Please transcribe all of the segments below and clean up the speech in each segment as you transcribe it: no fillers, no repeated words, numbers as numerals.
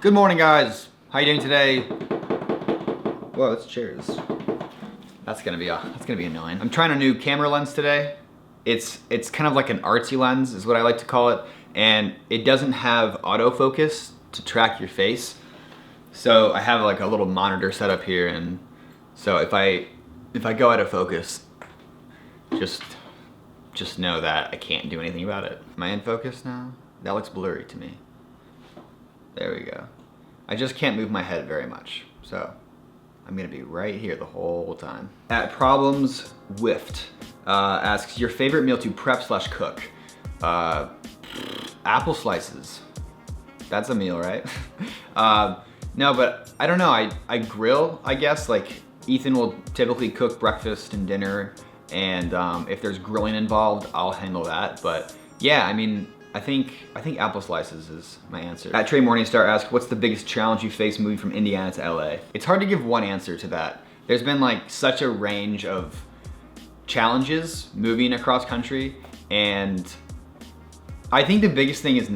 Good morning, guys. How you doing today? Whoa, that's chairs. That's gonna be annoying. I'm trying a new camera lens today. It's kind of like an artsy lens, is what I like to call it, and it doesn't have autofocus to track your face. So I have like a little monitor set up here, and so if I go out of focus, just know that I can't do anything about it. Am I in focus now? That looks blurry to me. There we go. I just can't move my head very much, so I'm gonna be right here the whole time. At Problems Whiffed asks, your favorite meal to prep / cook? Apple slices. That's a meal, right? No, but I don't know, I grill, I guess. Like, Ethan will typically cook breakfast and dinner, and if there's grilling involved, I'll handle that. But yeah, I mean, I think apple slices is my answer. At Trey Morningstar asks, what's the biggest challenge you faced moving from Indiana to LA? It's hard to give one answer to that. There's been like such a range of challenges moving across country, and I think the biggest thing is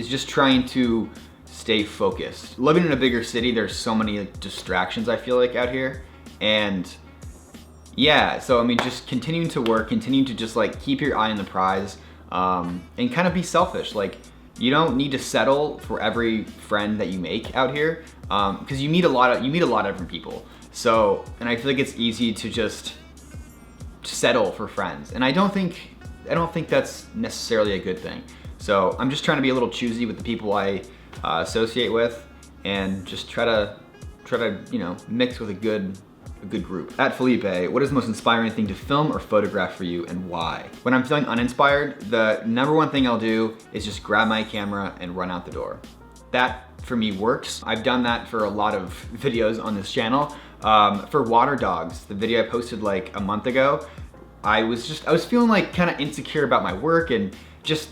just trying to stay focused. Living in a bigger city, there's so many like distractions, I feel like, out here. And yeah, so I mean, just continuing to work, continuing to just like keep your eye on the prize, and kind of be selfish. Like, you don't need to settle for every friend that you make out here, because you meet a lot of different people. So, and I feel like it's easy to just settle for friends, and I don't think that's necessarily a good thing. So I'm just trying to be a little choosy with the people I associate with, and just try to mix with a good group. At Felipe, what is the most inspiring thing to film or photograph for you, and why? When I'm feeling uninspired, the number one thing I'll do is just grab my camera and run out the door. That for me works. I've done that for a lot of videos on this channel. For Water Dogs, the video I posted like a month ago, I was feeling like kind of insecure about my work, and just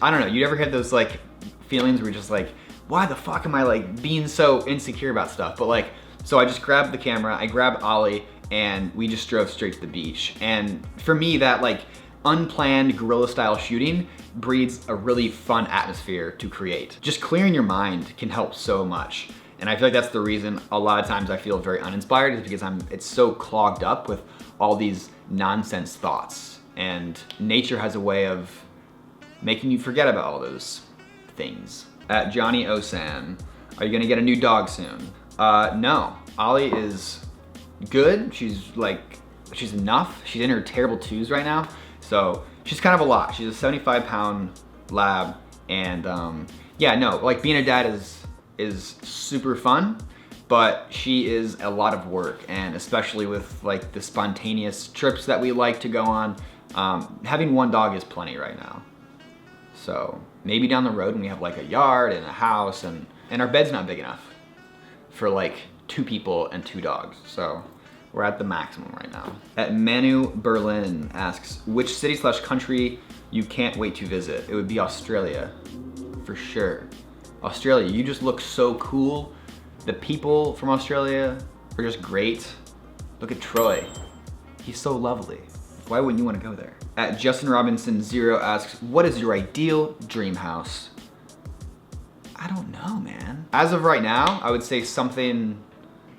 I don't know, you ever had those like feelings where you're just like, why the fuck am I like being so insecure about stuff? But like, so I just grabbed the camera, I grabbed Ollie, and we just drove straight to the beach. And for me, that like unplanned guerrilla style shooting breeds a really fun atmosphere to create. Just clearing your mind can help so much. And I feel like that's the reason a lot of times I feel very uninspired, is because it's so clogged up with all these nonsense thoughts. And nature has a way of making you forget about all those things. At Johnny Osan, are you gonna get a new dog soon? No, Ollie is good. She's enough. She's in her terrible twos right now. So she's kind of a lot. She's a 75-pound lab, and yeah, no, like being a dad is super fun, but she is a lot of work, and especially with like the spontaneous trips that we like to go on, having one dog is plenty right now. So maybe down the road when we have like a yard and a house, and our bed's not big enough for like 2 people and 2 dogs. So we're at the maximum right now. At Manu Berlin asks, which city / country you can't wait to visit? It would be Australia, for sure. Australia, you just look so cool. The people from Australia are just great. Look at Troy, he's so lovely. Why wouldn't you want to go there? At Justin Robinson 0 asks, what is your ideal dream house? I don't know, man. As of right now, I would say something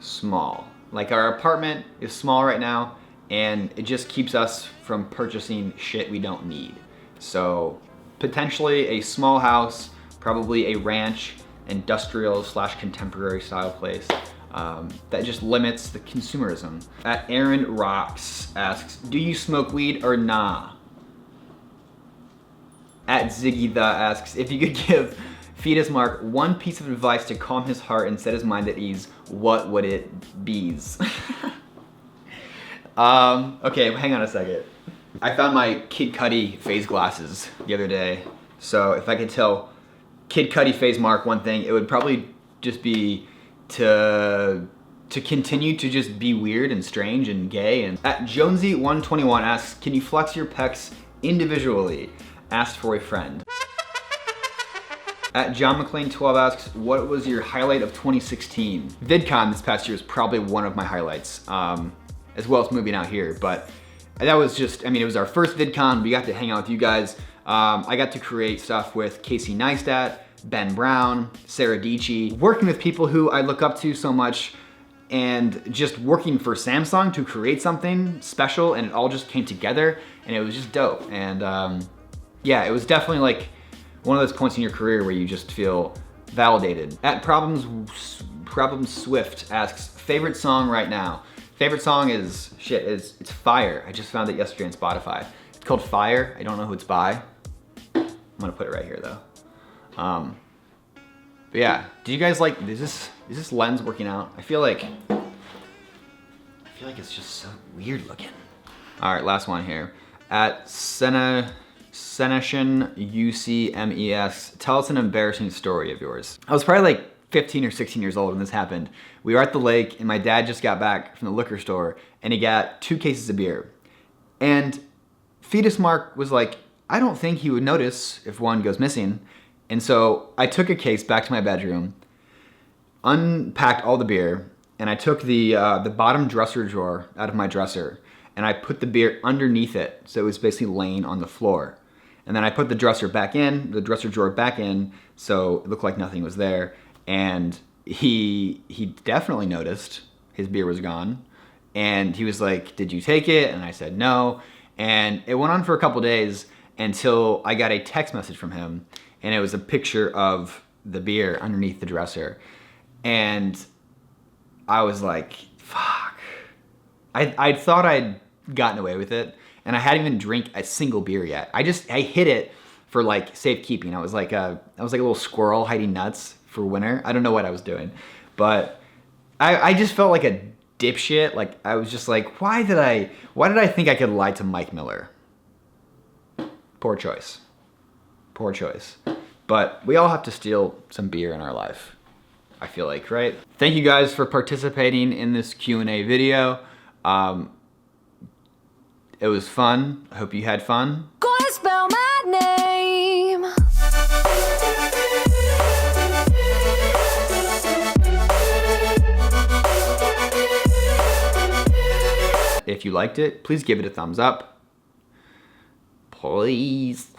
small. Like, our apartment is small right now, and it just keeps us from purchasing shit we don't need. So potentially a small house, probably a ranch, industrial / contemporary style place that just limits the consumerism. At Aaron Rocks asks, do you smoke weed or nah? At Ziggy the asks, if you could give Fetus Mark one piece of advice to calm his heart and set his mind at ease, what would it be? Okay, hang on a second. I found my Kid Cudi phase glasses the other day. So if I could tell Kid Cudi phase Mark one thing, it would probably just be to continue to just be weird and strange and gay. And at Jonesy121 asks, can you flex your pecs individually? Asked for a friend. At John McClain 12 asks, what was your highlight of 2016? VidCon this past year is probably one of my highlights, as well as moving out here. But that was just, I mean, it was our first VidCon. We got to hang out with you guys. I got to create stuff with Casey Neistat, Ben Brown, Sarah Dietschy, working with people who I look up to so much, and just working for Samsung to create something special, and it all just came together, and it was just dope. And yeah, it was definitely like one of those points in your career where you just feel validated. At Problem Swift asks, favorite song right now? Favorite song is, it's Fire. I just found it yesterday on Spotify. It's called Fire. I don't know who it's by. I'm gonna put it right here though. But yeah, do you guys like, is this lens working out? I feel like it's just so weird looking. All right, last one here. At Seneshin UCMES, tell us an embarrassing story of yours. I was probably like 15 or 16 years old when this happened. We were at the lake and my dad just got back from the liquor store and he got 2 cases of beer. And Fetus Mark was like, I don't think he would notice if one goes missing. And so I took a case back to my bedroom, unpacked all the beer, and I took the bottom dresser drawer out of my dresser and I put the beer underneath it, so it was basically laying on the floor. And then I put the dresser drawer back in, so it looked like nothing was there. And he definitely noticed his beer was gone. And he was like, did you take it? And I said no. And it went on for a couple days until I got a text message from him, and it was a picture of the beer underneath the dresser. And I was like, fuck. I thought I'd gotten away with it, and I hadn't even drank a single beer yet. I hid it for like safekeeping. I was like a little squirrel hiding nuts for winter. I don't know what I was doing, but I just felt like a dipshit. Like I was just like, why did I think I could lie to Mike Miller? Poor choice. Poor choice. But we all have to steal some beer in our life, I feel like, right? Thank you guys for participating in this Q&A video. It was fun. I hope you had fun. Go ahead, spell my name. If you liked it, please give it a thumbs up. Please.